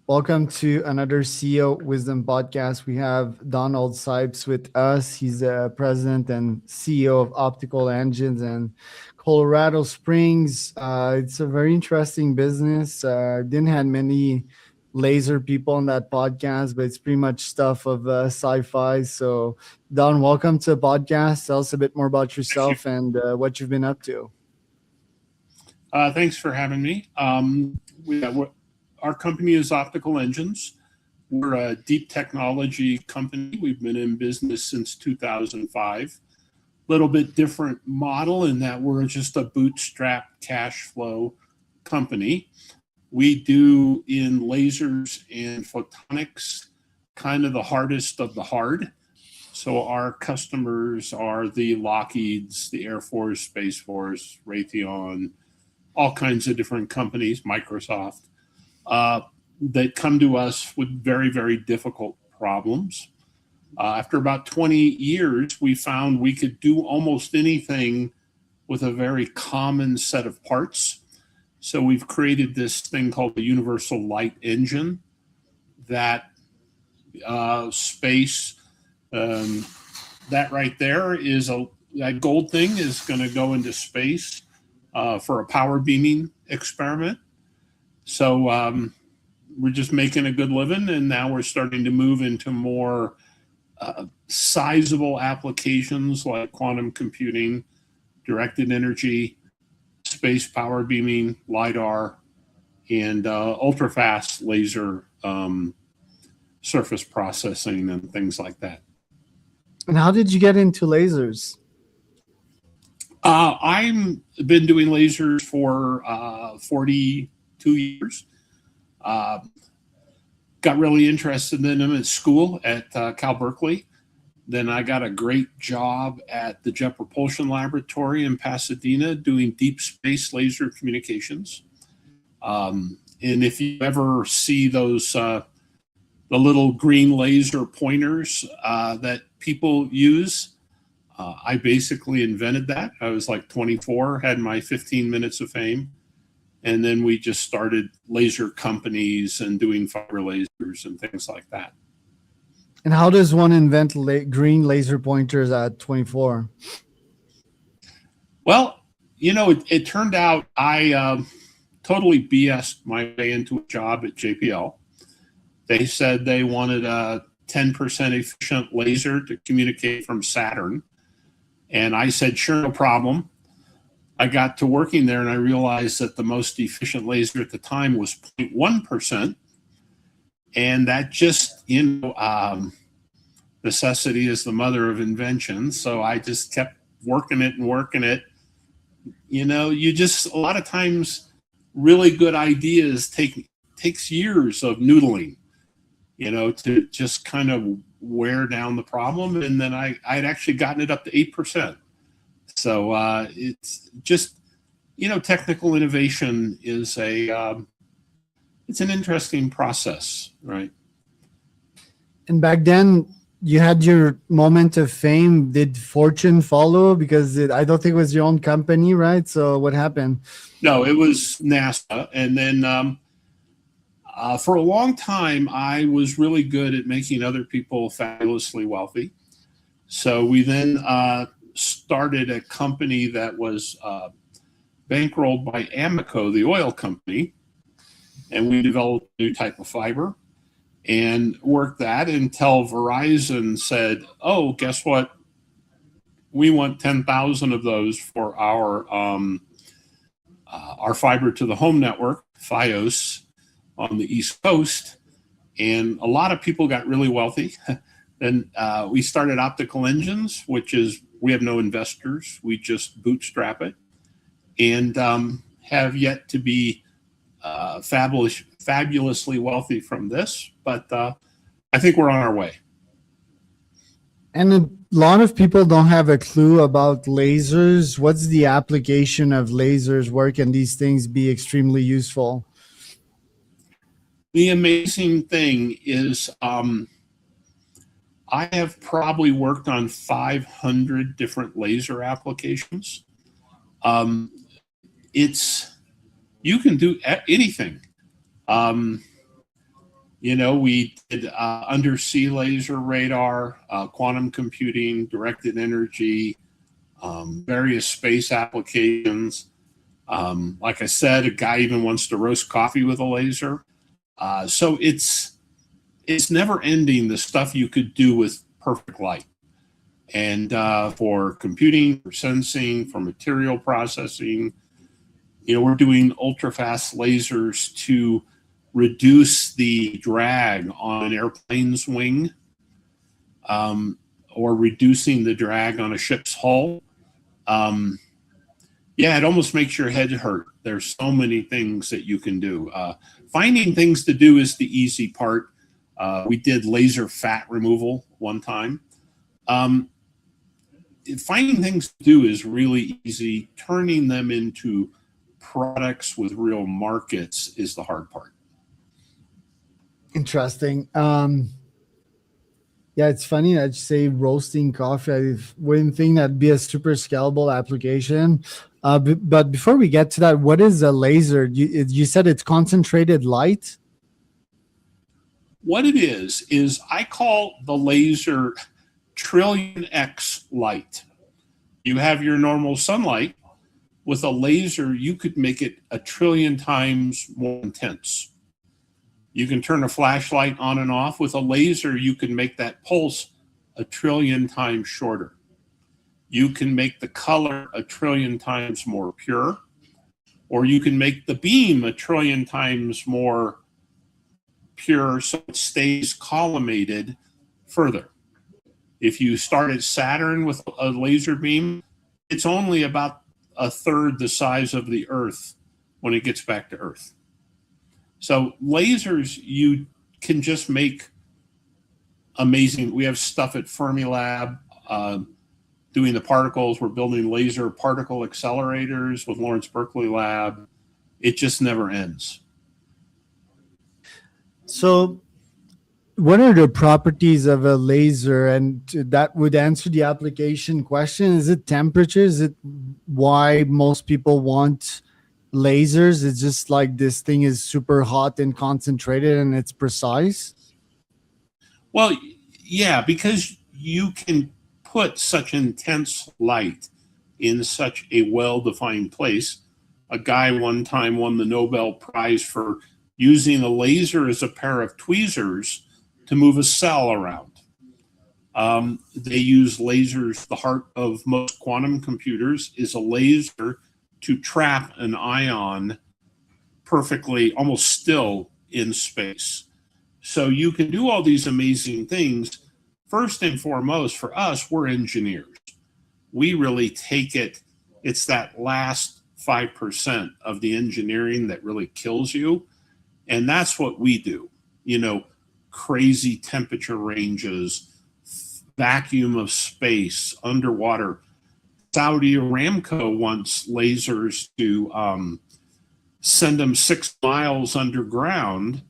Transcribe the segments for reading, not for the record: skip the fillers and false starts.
Welcome to another CEO Wisdom podcast. We have Donald Sipes with us. He's the president and CEO of Optical Engines in Colorado Springs. It's a very interesting business. Didn't have many laser people on that podcast, but it's pretty much stuff of sci-fi. So, Don, welcome to the podcast. Tell us a bit more about Thank you. yourself and what you've been up to. Thanks for having me. Our company is Optical Engines. We're a deep technology company. We've been in business since 2005. Little bit different model in that we're just a bootstrap cash flow company. We do in lasers and photonics kind of the hardest of the hard. So our customers are the Lockheeds, the Air Force, Space Force, Raytheon, all kinds of different companies, Microsoft, that come to us with very, very difficult problems. After about 20 years, we found we could do almost anything with a very common set of parts. So we've created this thing called the Universal Light Engine that space, that right there is that gold thing is going to go into space for a power beaming experiment. So we're just making a good living, and now we're starting to move into more sizable applications like quantum computing, directed energy, space power beaming, LiDAR, and ultra-fast laser surface processing and things like that. And how did you get into lasers? I've been doing lasers for 42 years. Got really interested in them at school at Cal Berkeley. Then I got a great job at the Jet Propulsion Laboratory in Pasadena doing deep space laser communications. And if you ever see those, the little green laser pointers that people use, I basically invented that. I was like 24, had my 15 minutes of fame. And then we just started laser companies and doing fiber lasers and things like that. And how does one invent green laser pointers at 24? Well, it turned out I totally BS'd my way into a job at JPL. They said they wanted a 10% efficient laser to communicate from Saturn. And I said, sure, no problem. I got to working there and I realized that the most efficient laser at the time was 0.1%. And that just, necessity is the mother of invention. So I just kept working it and working it. You just, a lot of times, really good ideas takes years of noodling, to just kind of wear down the problem. And then I'd actually gotten it up to 8%. So it's just, technical innovation is it's an interesting process, right? And back then, you had your moment of fame. Did fortune follow? Because I don't think it was your own company, right? So what happened? No, it was NASA. And then for a long time, I was really good at making other people fabulously wealthy. So we then started a company that was bankrolled by Amoco, the oil company, and we developed a new type of fiber and worked that until Verizon said, oh, guess what? We want 10,000 of those for our fiber to the home network, Fios, on the East Coast. And a lot of people got really wealthy. Then we started Optical Engines, which is, we have no investors. We just bootstrap it and have yet to be fabulously wealthy from this. But I think we're on our way. And a lot of people don't have a clue about lasers. What's the application of lasers? Where can these things be extremely useful? The amazing thing is I have probably worked on 500 different laser applications. You can do anything. We did undersea laser radar, quantum computing, directed energy, various space applications. Like I said, a guy even wants to roast coffee with a laser. So it's never ending, the stuff you could do with perfect light. And for computing, for sensing, for material processing, we're doing ultra fast lasers to reduce the drag on an airplane's wing, or reducing the drag on a ship's hull. It almost makes your head hurt. There's so many things that you can do. Finding things to do is the easy part. We did laser fat removal one time. Finding things to do is really easy. Turning them into products with real markets is the hard part. Interesting. Yeah, it's funny that you say roasting coffee. I wouldn't think that'd be a super scalable application. But before we get to that, what is a laser? You said it's concentrated light? What it is I call the laser trillion X light. You have your normal sunlight. With a laser, you could make it a trillion times more intense. You can turn a flashlight on and off. With a laser, you can make that pulse a trillion times shorter. You can make the color a trillion times more pure, or you can make the beam a trillion times more pure so it stays collimated further. If you start at Saturn with a laser beam, it's only about a third the size of the Earth when it gets back to Earth. So lasers, you can just make amazing. We have stuff at Fermilab doing the particles. We're building laser particle accelerators with Lawrence Berkeley Lab. It just never ends. So what are the properties of a laser? And that would answer the application question. Is it temperature? Is it why most people want lasers? It's just like this thing is super hot and concentrated and it's precise? Well, yeah, because you can put such intense light in such a well-defined place. A guy one time won the Nobel Prize for using a laser as a pair of tweezers to move a cell around. They use lasers. The heart of most quantum computers is a laser to trap an ion perfectly, almost still in space. So you can do all these amazing things. First and foremost, for us, we're engineers. We really take it. It's that last 5% of the engineering that really kills you. And that's what we do. Crazy temperature ranges, vacuum of space, underwater. Saudi Aramco wants lasers to send them 6 miles underground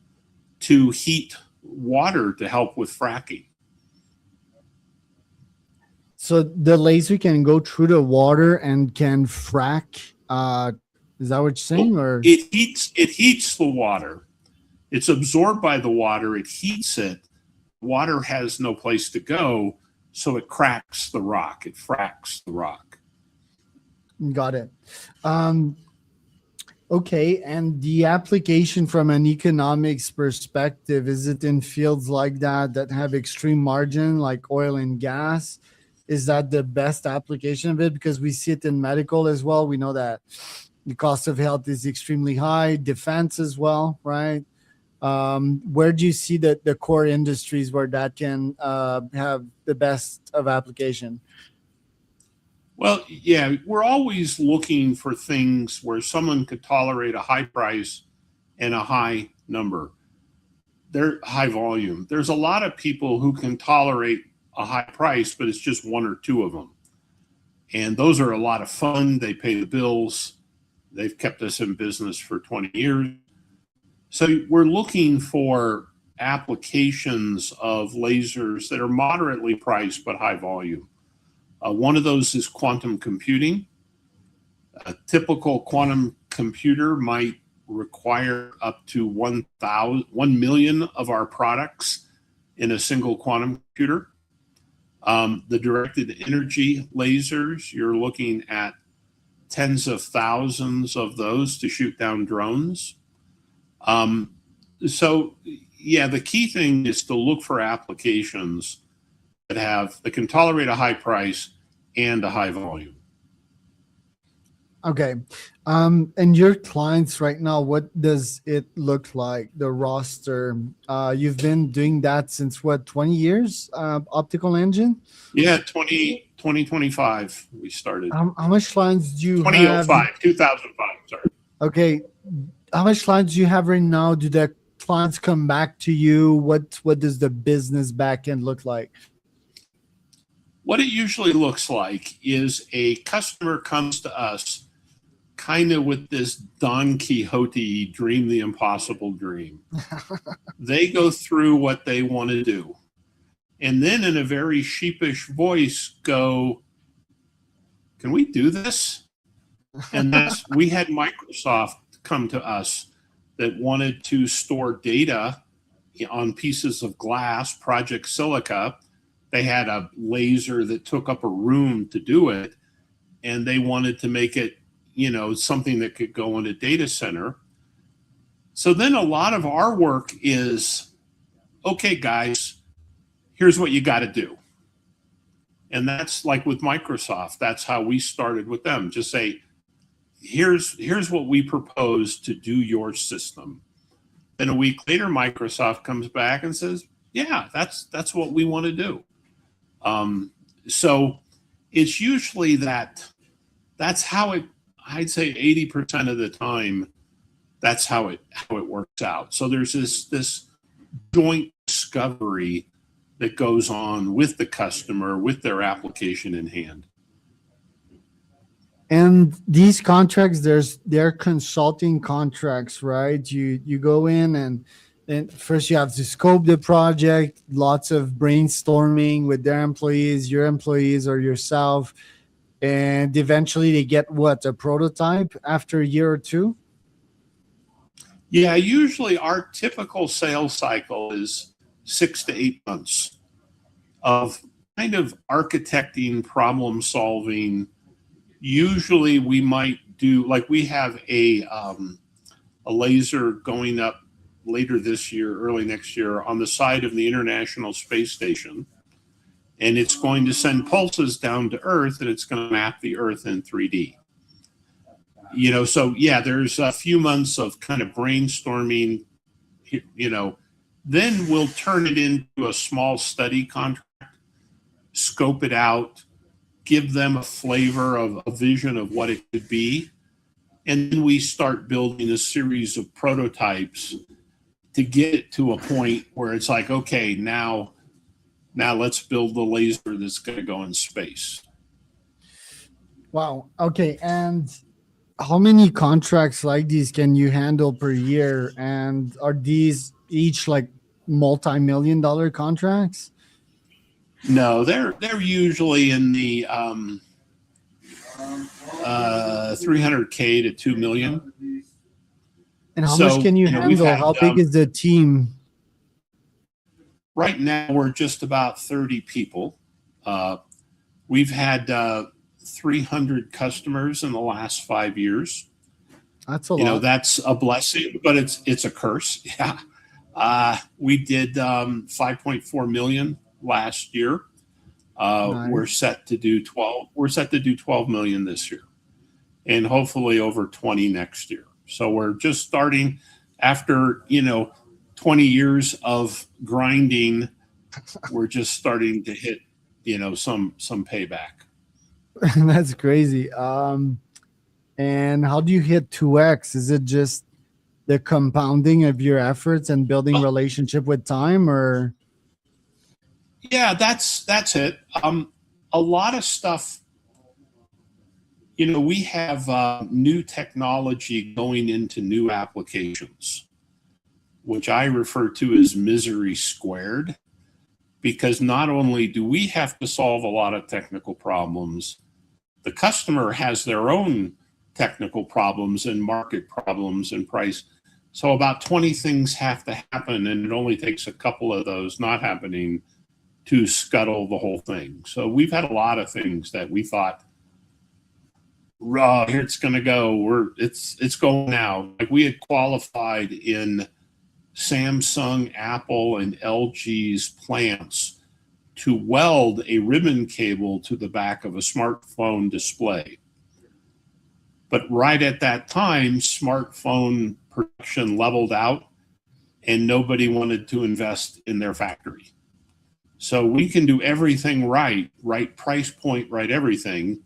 to heat water to help with fracking. So the laser can go through the water and can frack. Is that what you're saying? Or it heats the water. It's absorbed by the water. It heats it. Water has no place to go, so it cracks the rock. It fracks the rock. Got it. Okay, and the application from an economics perspective, is it in fields like that have extreme margin, like oil and gas? Is that the best application of it? Because we see it in medical as well. We know that the cost of health is extremely high, defense as well, right? Where do you see the core industries where that can have the best of application? Well, yeah, we're always looking for things where someone could tolerate a high price and a high number. They're high volume. There's a lot of people who can tolerate a high price, but it's just 1 or 2 of them. And those are a lot of fun. They pay the bills. They've kept us in business for 20 years. So we're looking for applications of lasers that are moderately priced but high volume. One of those is quantum computing. A typical quantum computer might require up to 1 million of our products in a single quantum computer. The directed energy lasers, you're looking at tens of thousands of those to shoot down drones. So yeah, the key thing is to look for applications that can tolerate a high price and a high volume. Okay. And your clients right now, what does it look like, the roster? You've been doing that since what, 20 years, Optical Engine? Yeah, 2025 we started. How much clients do you have? 2005, sorry. Okay. How much clients do you have right now? Do the clients come back to you? What does the business back end look like? What it usually looks like is a customer comes to us kind of with this Don Quixote dream the impossible dream. They go through what they want to do. And then in a very sheepish voice go, can we do this? And we had Microsoft come to us that wanted to store data on pieces of glass, Project Silica. They had a laser that took up a room to do it, and they wanted to make it, something that could go in a data center. So then a lot of our work is, okay, guys, here's what you got to do. And that's like with Microsoft. That's how we started with them. Just say, here's what we propose to do your system. Then a week later, Microsoft comes back and says, yeah, that's what we want to do. So it's usually that's how I'd say 80% of the time, that's how it works out. So there's this joint discovery that goes on with the customer, with their application in hand. And these contracts, they're consulting contracts, right? You go in and first you have to scope the project, lots of brainstorming with their employees, your employees or yourself. And eventually they get a prototype after a year or two? Yeah, usually our typical sales cycle is 6 to 8 months of kind of architecting, problem solving. Usually we might do, like we have a laser going up later this year, early next year on the side of the International Space Station. And it's going to send pulses down to Earth, and it's going to map the Earth in 3D. So yeah, there's a few months of kind of brainstorming, then we'll turn it into a small study contract, scope it out, give them a flavor of a vision of what it could be. And then we start building a series of prototypes to get it to a point where it's like, okay, now let's build the laser that's going to go in space. Wow. Okay. And how many contracts like these can you handle per year? And are these each like multi-million-dollar contracts? No, they're usually in the 300K to 2 million. And how much can you handle? How big is the team? Right now, we're just about 30 people. We've had 300 customers in the last 5 years. That's a lot. That's a blessing, but it's a curse. Yeah. We did 5.4 million last year. Nice. We're set to do 12 million this year, and hopefully over 20 next year. So we're just starting after 20 years of grinding. We're just starting to hit some payback. That's crazy. And how do you hit 2x? Is it just the compounding of your efforts and building relationship with time, or? Yeah, that's it. A lot of stuff, we have new technology going into new applications, which I refer to as misery squared, because not only do we have to solve a lot of technical problems, the customer has their own technical problems and market problems and price. So about 20 things have to happen, and it only takes a couple of those not happening to scuttle the whole thing. So we've had a lot of things that we thought, here it's going to go. It's going now. Like we had qualified in Samsung, Apple, and LG's plants to weld a ribbon cable to the back of a smartphone display. But right at that time, smartphone production leveled out and nobody wanted to invest in their factory. So we can do everything right price point, right everything.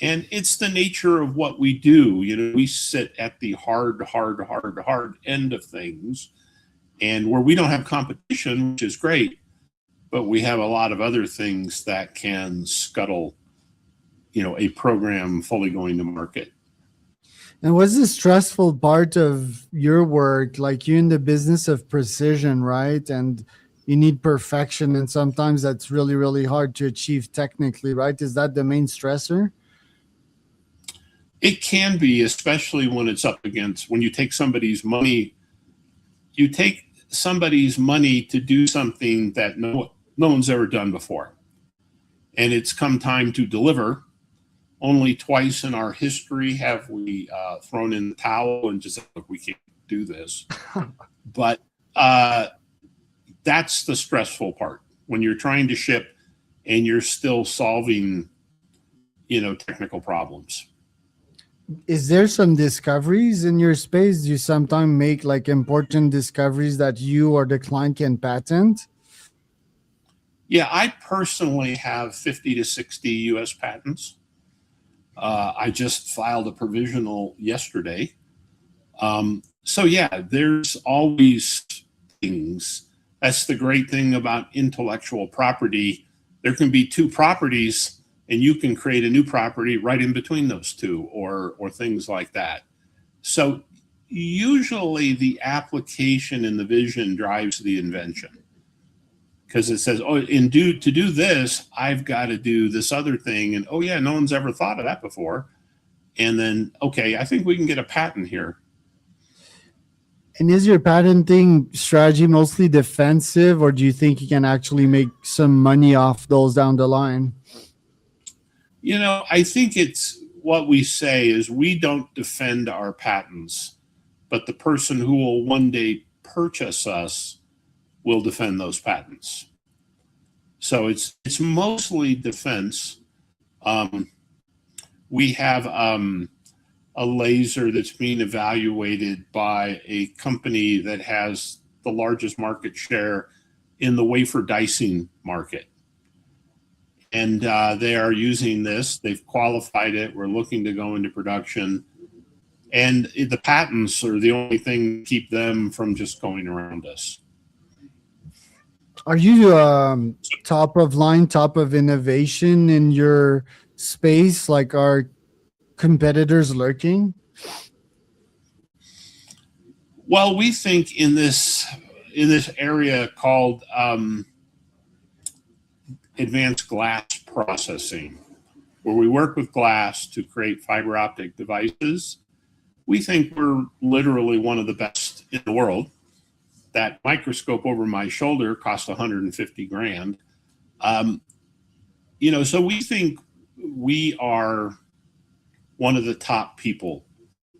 And it's the nature of what we do. You know, we sit at the hard end of things, and where we don't have competition, which is great, but we have a lot of other things that can scuttle, a program fully going to market. And what's the stressful part of your work? Like you're in the business of precision, right? And you need perfection. And sometimes that's really, really hard to achieve technically, right? Is that the main stressor? It can be, especially when it's up against, when you take somebody's money, to do something that no one's ever done before. And it's come time to deliver. Only twice in our history have we thrown in the towel and just said, look, we can't do this. But that's the stressful part, when you're trying to ship and you're still solving, technical problems. Is there some discoveries in your space? Do you sometimes make like important discoveries that you or the client can patent? Yeah, I personally have 50 to 60 US patents. I just filed a provisional yesterday. So yeah, there's always things. That's the great thing about intellectual property. There can be two properties and you can create a new property right in between those two, or things like that. So usually the application and the vision drives the invention, because it says, to do this, I've got to do this other thing. And, oh yeah, no one's ever thought of that before. And then, okay, I think we can get a patent here. And is your patenting strategy mostly defensive, or do you think you can actually make some money off those down the line? I think it's what we say is we don't defend our patents, but the person who will one day purchase us will defend those patents. So it's mostly defense. We have a laser that's being evaluated by a company that has the largest market share in the wafer dicing market. And they are using this. They've qualified it. We're looking to go into production. And the patents are the only thing to keep them from just going around us. Are you top of line, top of innovation in your space? Like, are competitors lurking? Well, we think in this area called advanced glass processing, where we work with glass to create fiber optic devices, we think we're literally one of the best in the world. That microscope over my shoulder cost 150 grand. So we think we are one of the top people.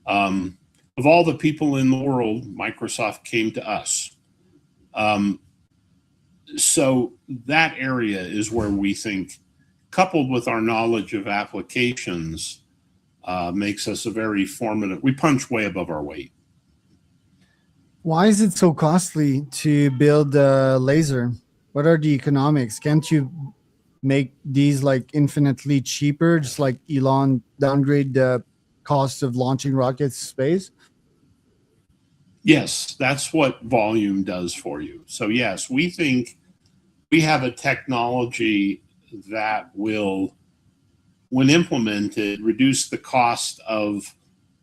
Of all the people in the world, Microsoft came to us. So that area is where we think, coupled with our knowledge of applications, makes us a very formidable. We punch way above our weight. Why is it so costly to build a laser? What are the economics? Can't you make these like infinitely cheaper, just like Elon downgrade the cost of launching rockets to space? Yes, that's what volume does for you. So yes, we think we have a technology that will, when implemented, reduce the cost of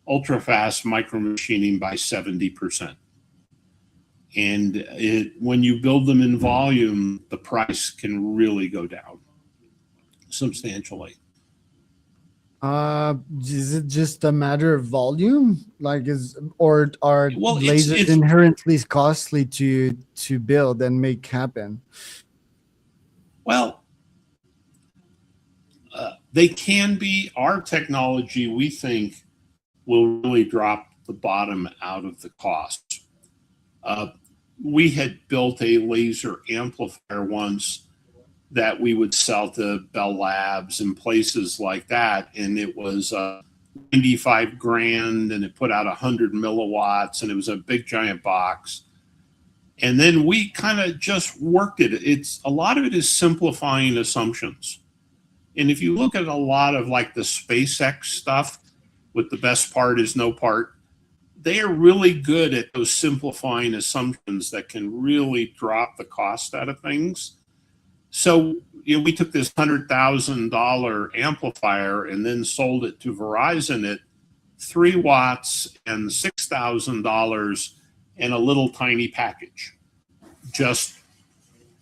ultra-fast micromachining by 70%. And when you build them in volume, the price can really go down substantially. Is it just a matter of volume? Like is or are Well, lasers it's inherently costly to build and make happen? well, they can be. Our technology, we think, will really drop the bottom out of the cost. Uh, we had built a laser amplifier once that we would sell to Bell Labs and places like that, and it was 95 grand, and it put out 100 milliwatts, and it was a big giant box. And then we kind of just worked it. It's a lot of it is simplifying assumptions. And if you look at a lot of like the SpaceX stuff, with the best part is no part, they are really good at those simplifying assumptions that can really drop the cost out of things. So, we took this $100,000 amplifier and then sold it to Verizon at 3 watts and $6,000 and a little tiny package, just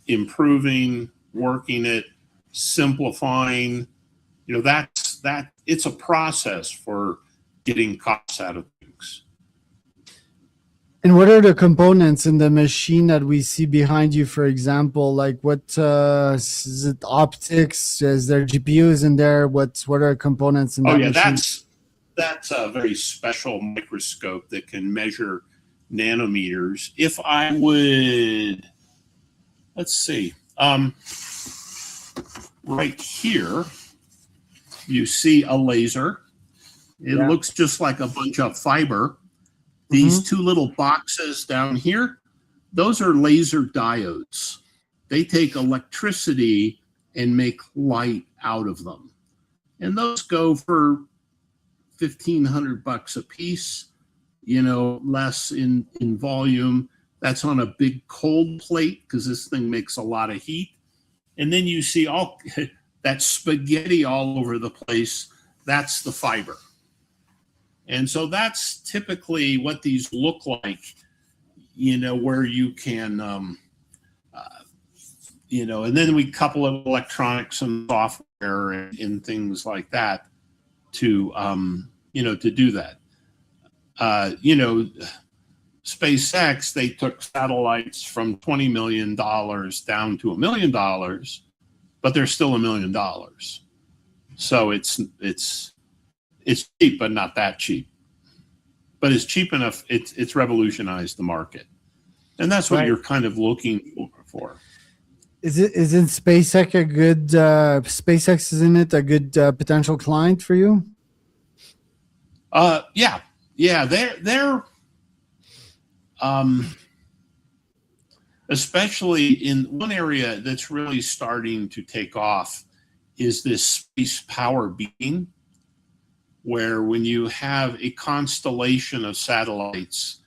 improving, working it, simplifying. That it's a process for getting costs out of things. And what are the components in the machine that we see behind you, for example? Like what is it optics? Is there GPUs in there? What are components in Oh that yeah, machine? that's a very special microscope that can measure nanometers. If I would, let's see, right here, you see a laser. It Yeah. looks just like a bunch of fiber. Hmm. These two little boxes down here, those are laser diodes. They take electricity and make light out of them. And those go for $1,500 a piece, less in volume. That's on a big cold plate because this thing makes a lot of heat. And then you see all that spaghetti all over the place. That's the fiber. And so that's typically what these look like, where you can, and then we couple of electronics and software and things like that to, to do that. SpaceX, they took satellites from $20 million down to $1 million, but they're still $1 million. So it's cheap, but not that cheap. But it's cheap enough. It's revolutionized the market, and that's what Right. you're kind of looking for. Isn't SpaceX a good SpaceX? Isn't it a good potential client for you? Yeah. They're especially in one area that's really starting to take off is this space power beaming, where when you have a constellation of satellites,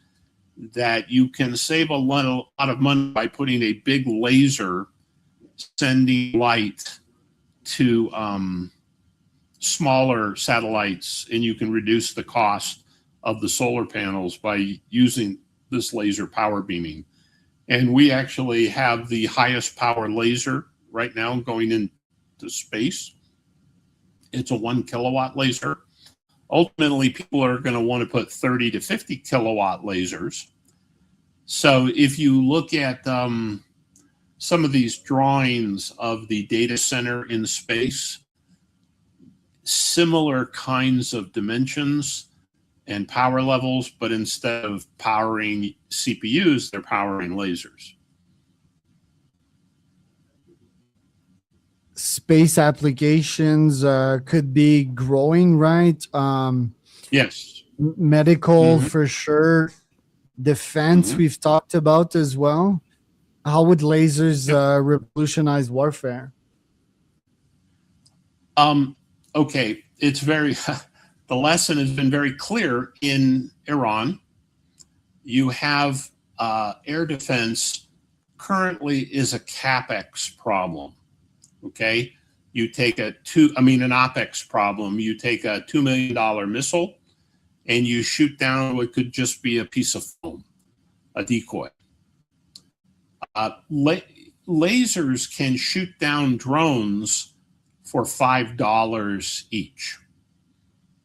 that you can save a lot of money by putting a big laser sending light to smaller satellites, and you can reduce the cost of the solar panels by using this laser power beaming. And we actually have the highest power laser right now going into space. It's a 1 kilowatt laser. Ultimately, people are going to want to put 30 to 50 kilowatt lasers. So if you look at some of these drawings of the data center in space, similar kinds of dimensions and power levels, but instead of powering CPUs, they're powering lasers. Space applications could be growing, right? Yes. Medical for sure. Defense we've talked about as well. How would lasers revolutionize warfare? Okay, it's very the lesson has been very clear in Iran. You have air defense currently is a capex problem. Okay, you take an OPEX problem. You take a $2 million missile and you shoot down what could just be a piece of foam, a decoy. Lasers can shoot down drones for $5 each.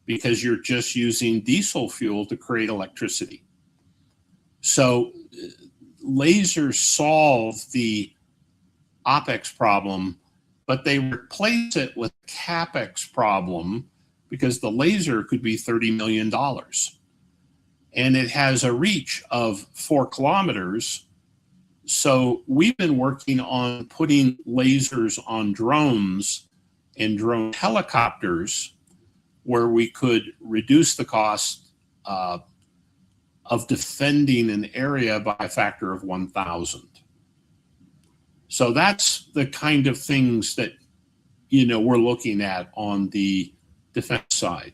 because you're just using diesel fuel to create electricity. So lasers solve the OPEX problem, but they replace it with CAPEX problem because the laser could be $30 million. And it has a reach of 4 kilometers. So we've been working on putting lasers on drones and drone helicopters where we could reduce the cost of defending an area by a factor of 1,000. So that's the kind of things that, we're looking at on the defense side.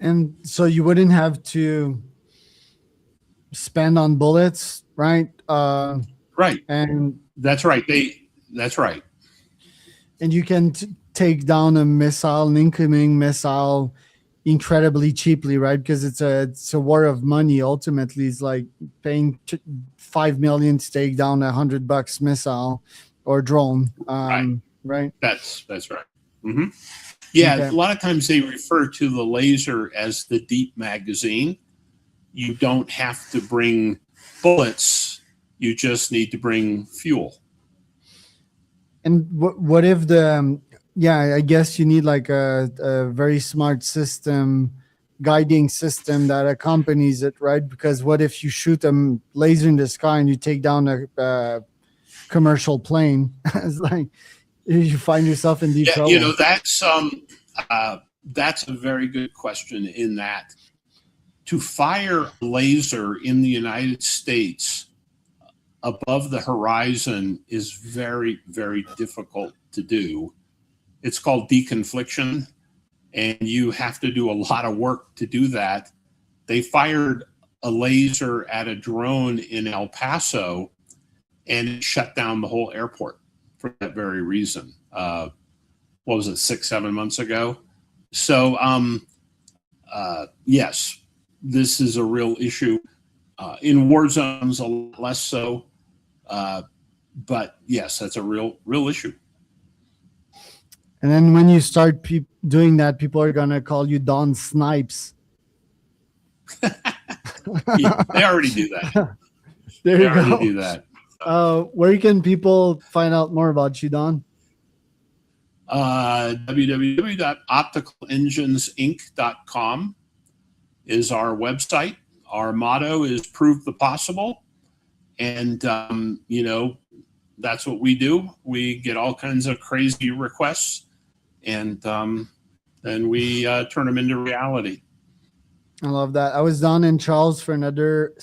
And so you wouldn't have to spend on bullets, right? Right. And that's right. That's right. And you can take down an incoming missile incredibly cheaply, right? Because it's a war of money. Ultimately, it's like paying $5 million to take down $100 missile or drone. Right. That's right. Mm-hmm. Yeah, Okay. A lot of times they refer to the laser as the deep magazine. You don't have to bring bullets. You just need to bring fuel. And what if I guess you need like a very smart system, guiding system that accompanies it, right? Because what if you shoot a laser in the sky and you take down a commercial plane? It's like you find yourself in deep trouble. That's a very good question, in that to fire a laser in the United States above the horizon is very, very difficult to do. It's called deconfliction, and you have to do a lot of work to do that. They fired a laser at a drone in El Paso, and it shut down the whole airport for that very reason. What was it, 6-7 months ago? So, yes, this is a real issue. In war zones, a lot less so. But yes, that's a real issue. And then when you start doing that, people are going to call you Don Snipes. Yeah, they already do that. There They you already go. do that. Where can people find out more about you, Don? www.opticalenginesinc.com is our website. Our motto is prove the possible. And, that's what we do. We get all kinds of crazy requests, and then we turn them into reality. I love that. I was Don and Charles for another